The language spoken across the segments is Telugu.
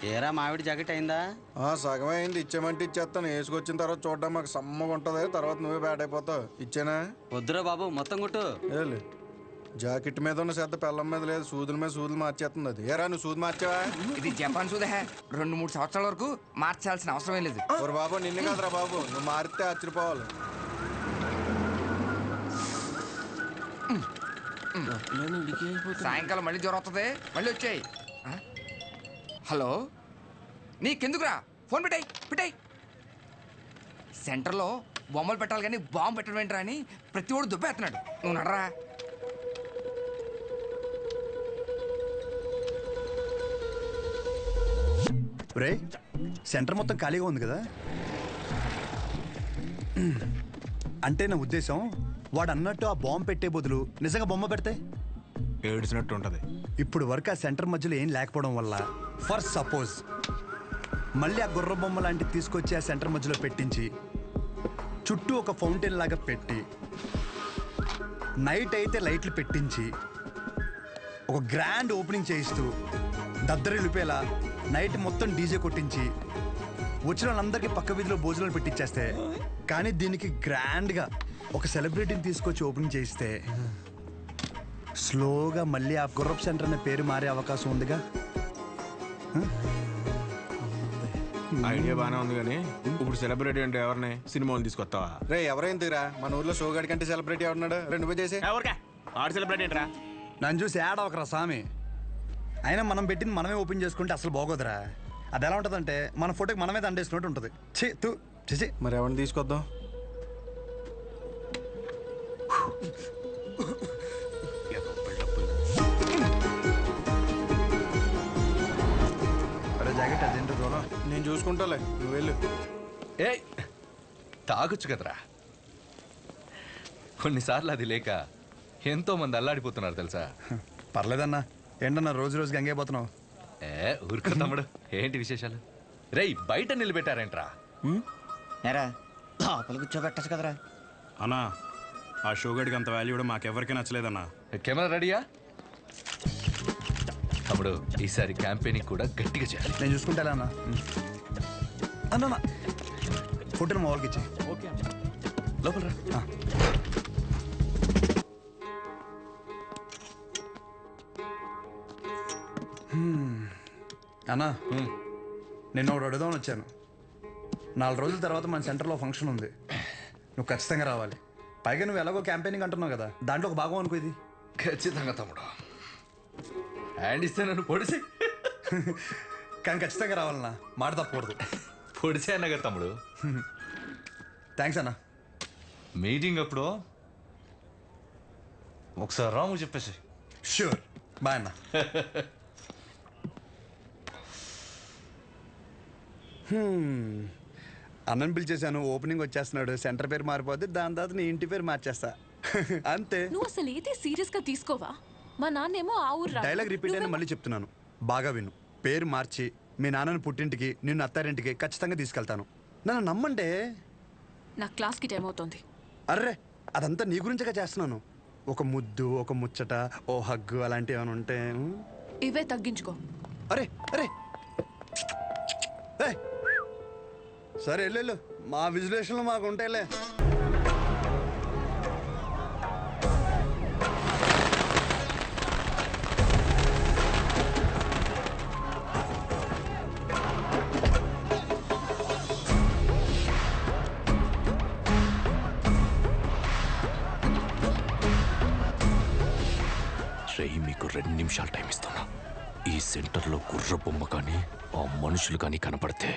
ఏరా మామిడి జాకెట్ అయిందా? సగమే అయింది. ఇచ్చేమంటే ఇచ్చేస్తాను. వేసుకొచ్చిన తర్వాత చూడడం మాకు సమ్మగా ఉంటుంది. తర్వాత నువ్వే బ్యాట్ అయిపోతావు. ఇచ్చేనా? వద్దురా బాబు, మొత్తం కొట్టు. ఏలే, జాకెట్ మీద ఉన్న శ్రద్ధ పెళ్ళం మీద లేదు. సూదుల మీద సూదులు మార్చేస్తుంది అది. ఏరా నువ్వు సూది మార్చావా? ఇది జపాన్ సూదే. 2-3 సంవత్సరాల వరకు మార్చాల్సిన అవసరం లేదు. ఓరు బాబు, నిన్ను కాదురా బాబు, నువ్వు మారితే ఆశ్చర్యపోవాలి. సాయంకాలం మళ్ళీ జ్వరం వస్తుంది. మళ్ళీ వచ్చాయి. హలో, నీకెందుకురా ఫోన్ పెట్టాయి. సెంటర్లో బొమ్మలు పెట్టాలి కానీ బాంబు పెట్టడం ఏంట్రా అని ప్రతి ఒడు దుబ్బేస్తున్నాడు. నువ్వు నడరా. రే, సెంటర్ మొత్తం ఖాళీగా ఉంది కదా. అంటే నా ఉద్దేశం, వాడు అన్నట్టు ఆ బాంబు పెట్టే బదులు నిజంగా బొమ్మ పెడితే ఏడ్చినట్టు ఉంటది. ఇప్పుడు వరకు ఆ సెంటర్ మధ్యలో ఏం లేకపోవడం వల్ల ఫర్ సపోజ్ మళ్ళీ ఆ గుర్ర బొమ్మ లాంటివి తీసుకొచ్చి ఆ సెంటర్ మధ్యలో పెట్టించి చుట్టూ ఒక ఫౌంటైన్ లాగా పెట్టి నైట్ అయితే లైట్లు పెట్టించి ఒక గ్రాండ్ ఓపెనింగ్ చేయిస్తూ దద్దరిల్లిపోయేలా నైట్ మొత్తం డీజే కొట్టించి వచ్చిన వాళ్ళందరికీ పక్క వీధిలో భోజనాలు పెట్టించేస్తే, కానీ దీనికి గ్రాండ్గా ఒక సెలబ్రిటీని తీసుకొచ్చి ఓపెనింగ్ చేయిస్తే స్లోగా మళ్ళీ ఆ గుర్రప్ సెంటర్ అనే పేరు మారే అవకాశం ఉందిగా. ఐడియా బాగానే ఉంది కానీ ఇప్పుడు సెలబ్రిటీ అంటే ఎవరిని? సినిమాలు తీసుకొస్తావా? రే, ఎవరైందిరా మన ఊర్లో షోగాడి కంటే సెలబ్రిటీ ఎవరున్నాడు? రెండు చేసి ఎవరికా ఆడు సెలబ్రిటీ ఏంట్రా? నన్ను చూసి యాడ్ అవకరా స్వామి. అయినా మనం పెట్టింది మనమే ఓపెన్ చేసుకుంటే అసలు బాగోదురా. అది ఎలా ఉంటుందంటే మన ఫోటోకి మనమే దండేసినట్టు ఉంటుంది. చేసి మరి ఎవరిని తీసుకొద్దాం? జాకెట్ అదేంటో దూరం. నేను చూసుకుంటాలే, నువ్వు వెళ్ళు. ఏ తాగొచ్చు కదరా. కొన్నిసార్లు అది లేక ఎంతో మంది అల్లాడిపోతున్నారు తెలుసా. పర్లేదన్నా. ఏంటన్నా రోజు రోజుకి గంగైపోతున్నావు? ఊరుకో తమ్ముడు, ఏంటి విశేషాలు? రేయ్, బయట నిలబెట్టారేంట్రా? లోపల కూర్చోబెట్టచ్చు కదరా. అన్నా, ఆ షోగడికి అంత వాల్యూ కూడా మాకెవరికి నచ్చలేదన్నా. కెమెరా రెడీయా? తమ్ముడు, ఈసారి క్యాంపెయినింగ్ కూడా గట్టిగా చేయాలి. నేను చూసుకుంటా అన్న. అన్న ఫోటోలు మా వాళ్ళకి ఇచ్చి. ఓకే లోపల రా. అన్నా, నిన్న ఒకటి అడుగుదామని వచ్చాను. 4 రోజుల తర్వాత మన సెంటర్లో ఫంక్షన్ ఉంది. నువ్వు ఖచ్చితంగా రావాలి. పైగా నువ్వు ఎలాగో క్యాంపెయినింగ్ అంటున్నావు కదా, దాంట్లో ఒక భాగం అనుకో ఇది. ఖచ్చితంగా తమ్ముడు, హ్యాండ్ ఇస్తే నన్ను పొడిసి. కానీ ఖచ్చితంగా రావాలన్నా, మాట తప్పకూడదు. పొడిసే అన్న కదా తమ్ముడు. థ్యాంక్స్ అన్నా. మీటింగ్ అప్పుడు ఒకసారి రాము చెప్పేసి. షూర్, బాయ్ అన్న. అన్నని పిలిచేశాను, ఓపెనింగ్ వచ్చేస్తున్నాడు. సెంటర్ పేరు మారిపోద్ది, దాని తర్వాత నీ ఇంటి పేరు మార్చేస్తా. అంతే. నువ్వు అసలు ఏది సీరియస్ గా తీసుకోవా? మా నాన్నేమో ఆ ఊరు డైలాగ్ రిపీట్ అయినా మళ్ళీ చెప్తున్నాను, బాగా విను. పేరు మార్చి మీ నాన్నని పుట్టింటికి, నిన్ను అత్తారింటికి ఖచ్చితంగా తీసుకెళ్తాను. నన్ను నమ్మంటే. నా క్లాస్కి టైం అవుతుంది. అర్రే, అదంతా నీ గురించిగా చేస్తున్నాను. ఒక ముద్దు, ఒక ముచ్చట, ఓ హగ్గు అలాంటివి ఏమైనా ఉంటే. ఇవే తగ్గించుకో. అరే అరే, సరే వెళ్ళు, మా విజులేషన్లో మాకు ఉంటాయిలే. మీకు 2 నిమిషాలు టైం ఇస్తున్నా. ఈ సెంటర్లో గుర్ర బొమ్మ కానీ ఆ మనుషులు కానీ కనపడితే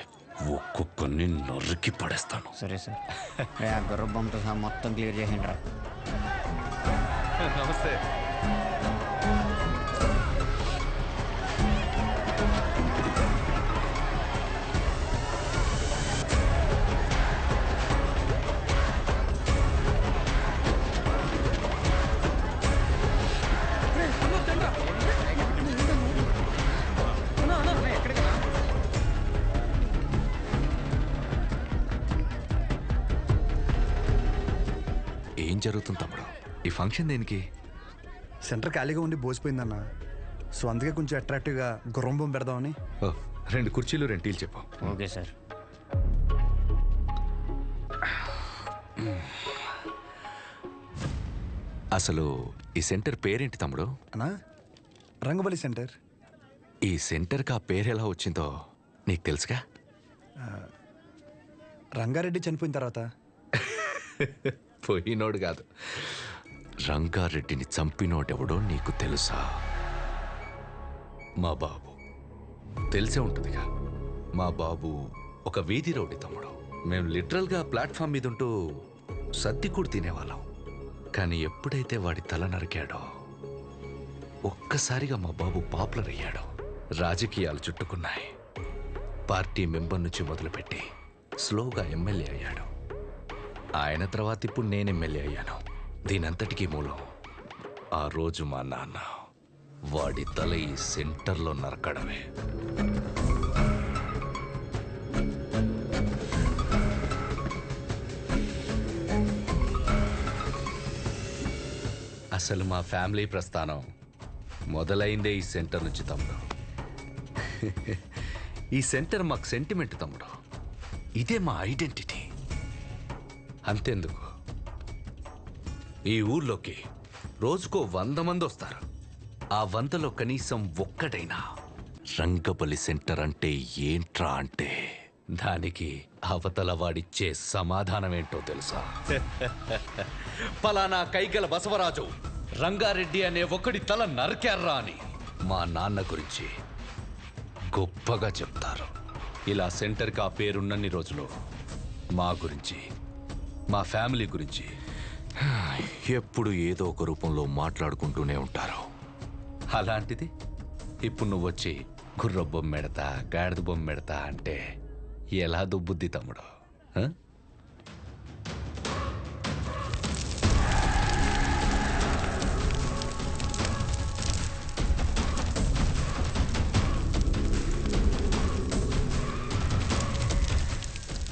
ఒక్కొక్కరిని నరికి పడేస్తాను. సరే సార్, గుర్ర బొమ్మతో సహా మొత్తం క్లియర్ చేసిండ్రా. నమస్తే. ఏం జరుగుతుంది తమ్ముడు? ఈ ఫంక్షన్ దేనికి? సెంటర్ ఖాళీగా ఉండి బోసిపోయిందన్న. సో అందుకే కొంచెం అట్రాక్టివ్గా గుర్రం బొమ్మ పెడదామని. ఓ, 2 కుర్చీలు 2 టీలు చెప్పు. Okay sir. అసలు ఈ సెంటర్ పేరేంటి తమ్ముడు? అన్నా, రంగబలి సెంటర్. ఈ సెంటర్కి ఆ పేరు ఎలా వచ్చిందో నీకు తెలుసుగా? రంగారెడ్డి చనిపోయిన తర్వాత. పోయినోడు కాదు, రంగారెడ్డిని చంపినోడెవడో నీకు తెలుసా? మా బాబు. తెలిసే ఉంటుందిగా. మా బాబు ఒక వీధి రౌడీ తమ్ముడు. మేము లిటరల్గా ప్లాట్ఫామ్ మీద ఉంటూ సద్ది కూడా తినేవాళ్ళం. కానీ ఎప్పుడైతే వాడి తల నరికాడో ఒక్కసారిగా మా బాబు పాపులర్ అయ్యాడు. రాజకీయాలు చుట్టుకున్నాయి. పార్టీ మెంబర్ నుంచి మొదలుపెట్టి స్లోగా ఎమ్మెల్యే అయ్యాడు. ఆయన తర్వాత ఇప్పుడు నేను ఎమ్మెల్యే అయ్యాను. దీనంతటికీ మూలం ఆ రోజు మా నాన్న వాడి తల ఈ సెంటర్లో నరకడమే. అసలు మా ఫ్యామిలీ ప్రస్థానం మొదలైందే ఈ సెంటర్ నుంచి తమ్ముడు. ఈ సెంటర్ మాకు సెంటిమెంట్ తమ్ముడు. ఇదే మా ఐడెంటిటీ. అంతెందుకు, ఈ ఊర్లోకి రోజుకో 100 మంది వస్తారు. ఆ 100లో కనీసం ఒక్కటైనా రంగబలి సెంటర్ అంటే ఏంట్రా అంటే దానికి అవతల వాడిచ్చే సమాధానం ఏంటో తెలుసా? పలానా కైగల బసవరాజు రంగారెడ్డి అనే ఒకడి తల నరికారా అని మా నాన్న గురించి గొప్పగా చెప్తారు. ఇలా సెంటర్కి ఆ పేరున్నన్ని రోజులు మా గురించి, మా ఫ్యామిలీ గురించి ఎప్పుడు ఏదో ఒక రూపంలో మాట్లాడుకుంటూనే ఉంటారు. అలాంటిది ఇప్పుడు నువ్వు వచ్చి గుర్ర బొమ్మ పెడతా, గాడిద బొమ్మ పెడతా అంటే ఎలా దుబ్బుద్ది తమ్ముడు?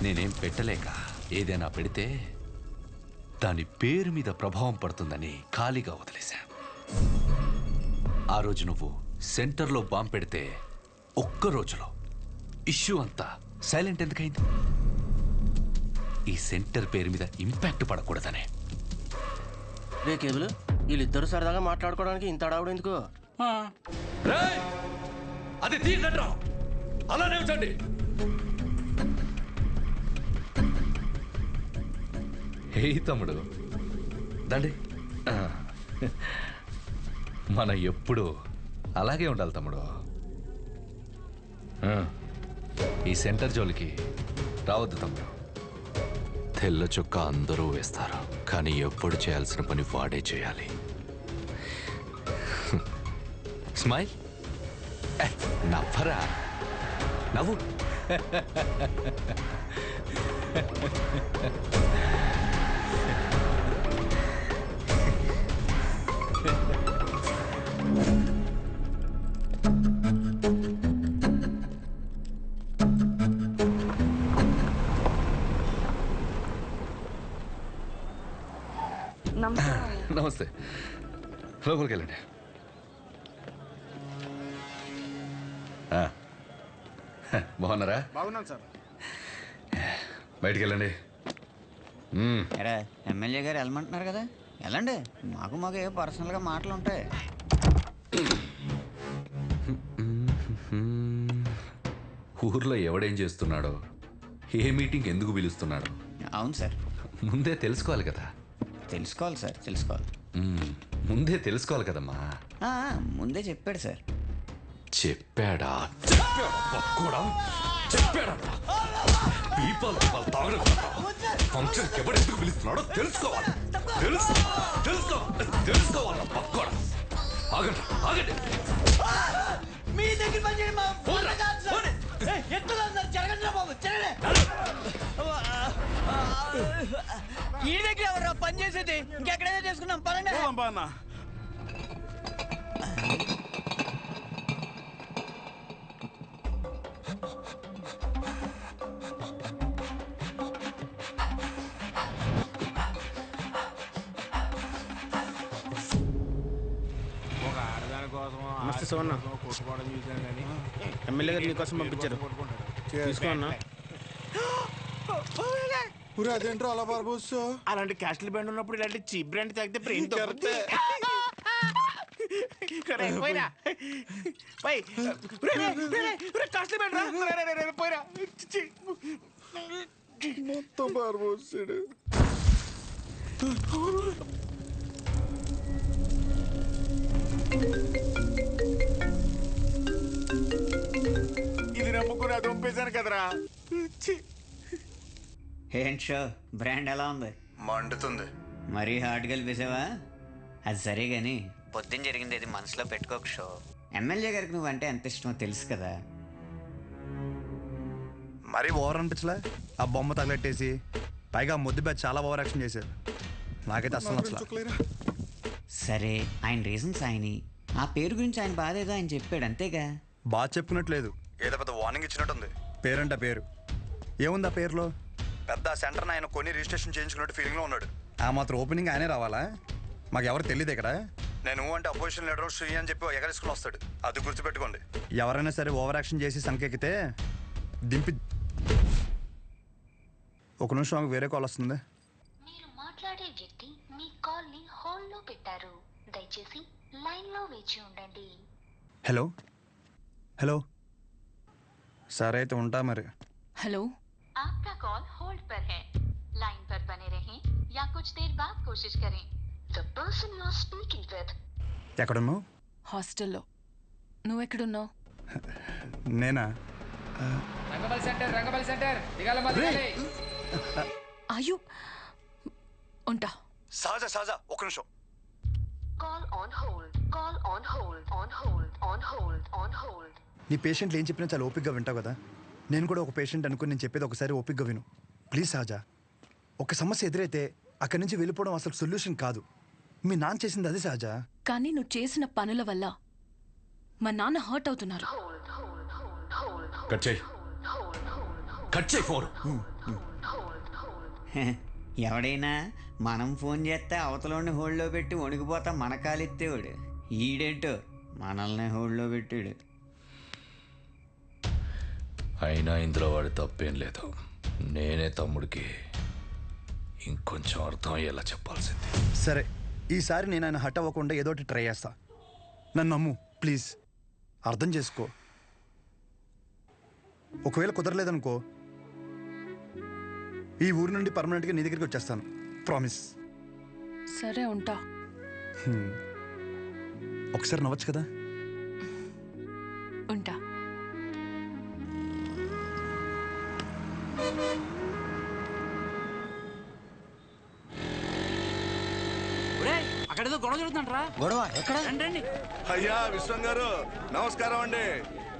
నేనేం పెట్టలేక ఏదైనా పెడితే దాని పేరు మీద ప్రభావం పడుతుందని ఖాళీగా వదిలేశాను. ఆ రోజు నువ్వు సెంటర్లో బాంబు పెడితే ఒక్క రోజులో ఇష్యూ అంతా సైలెంట్ ఎందుకైంది? ఈ సెంటర్ పేరు మీద ఇంపాక్ట్ పడకూడదనే. రే కేబుల్, వీళ్ళిద్దరు సరదాగా మాట్లాడుకోవడానికి ఇంత అడావుడు ఎందుకు? అది తీయకండ్రా, అలానే ఉంచండి. హే తమ్ముడు, దండి. మనం ఎప్పుడు అలాగే ఉండాలి తమ్ముడు. ఈ సెంటర్ జోలికి రావద్దు తమ్ముడు. తెల్ల చొక్కా అందరూ వేస్తారు, కానీ ఎప్పుడు చేయాల్సిన పని వాడే చేయాలి. స్మైల్, నవ్వరా, నవ్వు. నమస్తే, లోపలికి వెళ్ళండి. బాగున్నారా? బాగున్నాను సార్. బయటికి వెళ్ళండి. ఎరా, ఎమ్మెల్యే గారు వెళ్ళమంటున్నారు కదా, వెళ్ళండి. మాకు ఏ పర్సనల్గా మాటలు ఉంటాయి. ఊర్లో ఎవడేం చేస్తున్నాడో, ఏ మీటింగ్ ఎందుకు పిలుస్తున్నాడో అవును సార్, ముందే తెలుసుకోవాలి కదా. తెలుసుకోవాలి సార్, తెలుసుకోవాలి. ముందే తెలుసుకోవాలి కదమ్మా. ముందే చెప్పాడు సార్. చెప్పాడా? చెప్పాడా? ఫంక్షన్కి ఎవడెందుకు పిలుస్తున్నాడో తెలుసుకోవాలి. తెలుసుకోవాలి పక్కోడా. ఆగండి, ఆగండి. మీ దగ్గర పని చేయండి మా ఫోన్ కాదు సార్. ఎక్కువ జరగండి బాబు, ఈ దగ్గర ఎవరు పని చేసేది? ఇంకెక్కడైనా చేసుకున్నాం పనండి. ఒక ఆడదాని కోసం నమస్తే సోన్న కొట్టుకోవడం చూసాను కానీ ఎమ్మెల్యే గారు నీకోసం పంపించారు తీసుకో అన్న. అదేంట్రా అలా పారబోసు? అలాంటి క్యాస్ట్ల బ్రాండ్ ఉన్నప్పుడు ఇలాంటి చీప్ బ్రాండ్ తాగితే బ్రెయిన్ మొత్తం పారబోసాడు. ఇది నమ్ముకుని అది పంపేశాను కదరా. ఏంటి షో బ్రాండ్ ఎలా ఉంది? మండుతుంది. మరీ హార్డ్ కలిపేసావా? అది సరే గాని పొద్దున్న జరిగింది అది మనసులో పెట్టుకోక షో. ఎమ్మెల్యే గారికి నువ్వంటే ఎంత ఇష్టమో తెలుసు కదా. మరీ ఓవర్ అనిపించలే? ఆ బొమ్మ తగలెట్టేసి పైగా ముద్దు బ్యాచ్ చాలా ఓవర్ యాక్షన్ చేశారు. నాకైతే అసలు నచ్చలేదు. సరే ఆయన రీజన్స్ ఆయని, ఆ పేరు గురించి ఆయన బాధ ఏదో ఆయన చెప్పాడు అంతేగా. బాగా చెప్పుకున్నట్లేదు, ఏదో పెద్ద వార్నింగ్ ఇచ్చినట్టుంది. పేరంట పేరు ఏముంది ఆ పేరులో? పెద్ద సెంటర్ ఆయన కొని రిజిస్ట్రేషన్ చేయించుకున్నట్టు ఫీలింగ్లో ఉన్నాడు. ఆ మాత్రం ఓపెనింగ్ ఆయనే రావాలా? మాకు ఎవరు తెలియదు ఇక్కడ. నేను అంటే అపోజిషన్ లీడర్ శ్రీ అని చెప్పి ఎగరేసుకుని వస్తాడు. అది గుర్తుపెట్టుకోండి. ఎవరైనా సరే ఓవర్ యాక్షన్ చేసి సంకెక్కితే దింపి. ఒక నిమిషం మాకు వేరే కాల్ వస్తుంది. మీరు మాట్లాడే వ్యక్తి మీ కాల్ ని హోల్డ్ లో పెట్టారు. దయచేసి లైన్ లో వేచి ఉండండి. హలో హలో, సరే అయితే ఉంటా మరి. హలో, आपका कॉल होल्ड पर है. लाइन पर बने रहें या कुछ देर बाद कोशिश करें. The person you are speaking with. ఎక్కడున్నావు? హాస్టల్లో. నువ్వెక్కడున్నావు? నేనా? రంగబలి సెంటర్ అయ్యో, ఉంటా. సహజ సహజ ఒక నిమిషం. Call on hold. Call on hold. On hold. On hold. On hold. నీ పేషెంట్లు ఏం చెప్పినా చాలా ఓపిక్గా వింటావు కదా. నేను కూడా ఒక పేషెంట్ అనుకుని నేను చెప్పేది ఒకసారి ఓపిక్గా విను ప్లీజ్. సహజ, ఒక సమస్య ఎదురైతే అక్కడి నుంచి వెళ్ళిపోవడం అసలు సొల్యూషన్ కాదు. మీ నాన్న చేసింది అదే సహజ. కానీ నువ్వు చేసిన పనుల వల్ల మా నాన్న హర్ట్ అవుతున్నారు. కట్ చేయి, కట్ చేయి ఫోన్. ఎవడైనా మనం ఫోన్ చేస్తే అవతలని హోల్డ్లో పెట్టి వణికిపోతా మన కాలెత్తేవాడు. ఈడేంటో మనల్ని హోల్డ్లో పెట్టాడు. అయినా ఇందులో వాడి తప్పేం లేదు. నేనే తమ్ముడికి ఇంకొంచెం అర్థం అయ్యేలా చెప్పాల్సింది. సరే, ఈసారి నేను ఆయన హట్ అవ్వకుండా ఏదో ఒకటి ట్రై చేస్తా. నన్ను నమ్ము ప్లీజ్, అర్థం చేసుకో. ఒకవేళ కుదరలేదనుకో, ఈ ఊరి నుండి పర్మనెంట్గా నీ దగ్గరికి వచ్చేస్తాను. ప్రామిస్. సరే ఉంటా. ఒకసారి నవ్వచ్చు కదా. ఉంటా. అక్కడేదో గొడవ జరుగుతుందంటరా. గొడవ ఎక్కడ? రండి. అయ్యా విశ్వం గారు నమస్కారం అండి.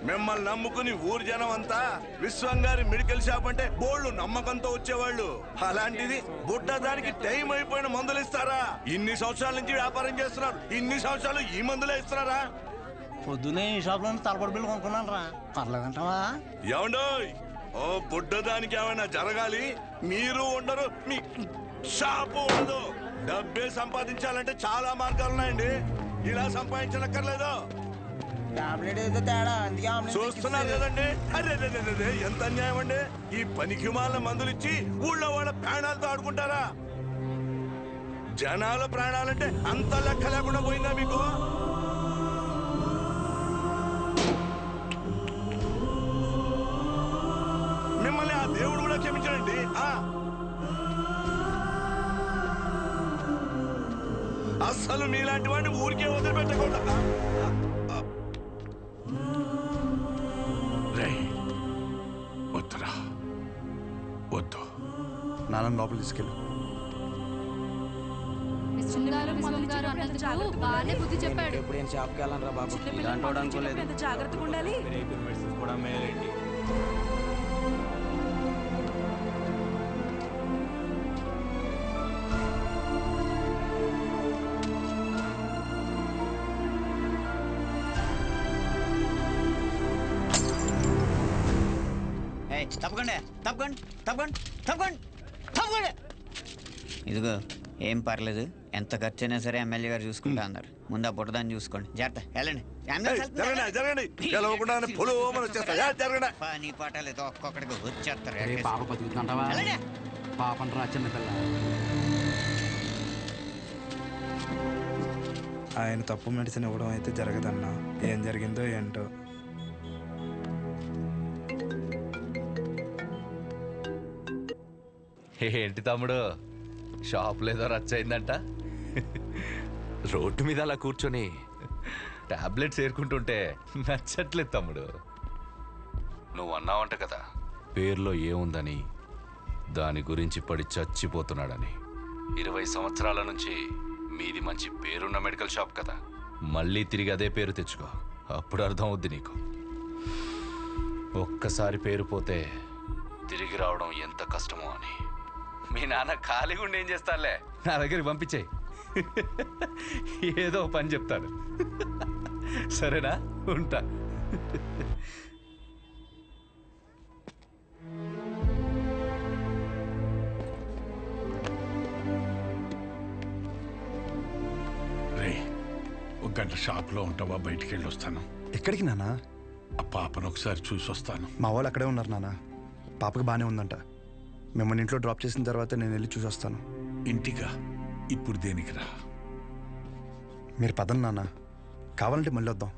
మిమ్మల్ని నమ్ముకుని ఊరు జనం అంతా విశ్వం గారి మెడికల్ షాప్ అంటే బోళ్ళు నమ్మకంతో వచ్చేవాళ్ళు. అలాంటిది బుడ్డ దానికి టైం అయిపోయిన మందులు ఇస్తారా? ఇన్ని సంవత్సరాల నుంచి వ్యాపారం చేస్తున్నారు, ఇన్ని సంవత్సరాలు ఈ మందులే ఇస్తున్నారా? పొద్దునే ఈ షాప్ లో తలపడి బిల్లు కొనుక్కున్నాను రా. పర్లేదంటావా? ఏమండోయ్, ఓ బుడ్డ దానికి ఏమైనా జరగాలి, మీరు ఉండరు, మీ షాపు ఉండదు. డబ్బే సంపాదించాలంటే చాలా మార్గాలు ఉన్నాయండి. ఇలా సంపాదించనక్కర్లేదు. చూస్తున్నారు కదండి. అరే ఎంత అన్యాయం అండి. ఈ పనికి మాల మందులు ఇచ్చి ఊళ్ళో వాళ్ళ ప్రాణాలతో ఆడుకుంటారా? జనాల ప్రాణాలంటే అంత లెక్క లేకుండా పోయిందా మీకు? మిమ్మల్ని ఆ దేవుడు కూడా క్షమించడండి. అస్సలు మీలాంటి వాడిని ఊరికే వదిలిపెట్టకూడదు. వద్దురా, వద్దు. నాన్న లోపల తీసుకెళ్ళు. బాగానే బుద్ధి చెప్పాడు. ఇప్పుడు ఏం షాప్కి వెళ్ళాను బాబు. జాగ్రత్తగా ఉండాలి. మెడిసిన్స్ కూడా మేలేండి. తప్పకుండా తప్పకుండా తప్పకుండా తప్పకుండా తప్పకుండా. ఇదిగో ఏం పర్లేదు, ఎంత ఖర్చు అయినా సరే ఎమ్మెల్యే గారు చూసుకుంటా అన్నారు. ముందు ఆ పుట్టదాన్ని చూసుకోండి. జాగ్రత్త, వెళ్ళండి. అందరూ కలిసి జరగండి జరగండి గెలవకుండానే పొలోమని వచ్చేస్తా జరగండి. పని పాటలేదు, ఒక్కొక్కడికి వచ్చేస్తారు. పాప బతుకుతుంటావా? వెళ్ళండి. పాపం రా చిన్నపిల్ల. ఆయన తప్పు మెడిసిన్ ఇవ్వడం అయితే జరగదన్నా. ఏం జరిగిందో ఏంటో. ఏంటి తమ్ముడు, షాప్ లేదో రచ్చయిందంట? రోడ్డు మీద అలా కూర్చొని టాబ్లెట్స్ ఏరుకుంటుంటే నచ్చట్లేదు తమ్ముడు. నువ్వు అన్నావంట కదా, పేర్లో ఏముందని, దాని గురించి పడి చచ్చిపోతున్నాడని. 20 సంవత్సరాల నుంచి మీది మంచి పేరున్న మెడికల్ షాప్ కదా, మళ్ళీ తిరిగి అదే పేరు తెచ్చుకో, అప్పుడు అర్థం అవుద్ది నీకు. ఒక్కసారి పేరు పోతే తిరిగి రావడం ఎంత కష్టమో అని. మీ నాన్న ఖాళీగా ఉండి ఏం చేస్తానులే, నా దగ్గరికి పంపించేయి, ఏదో పని చెప్తాడు. సరేనా, ఉంటా. ఒక గంట షాప్లో ఉంటావా? బయటికి వెళ్ళి వస్తాను. ఎక్కడికి నాన్న? ఆ పాపను ఒకసారి చూసి వస్తాను. మా వాళ్ళు అక్కడే ఉన్నారు నాన్న. పాపకి బాగానే ఉందంట. మిమ్మల్ని ఇంట్లో డ్రాప్ చేసిన తర్వాత నేను వెళ్ళి చూసి వస్తాను. ఇంటిగా? ఇప్పుడు దేనికి రా? మీరు పదండి నాన్న, కావాలంటే మళ్ళీ వద్దాం.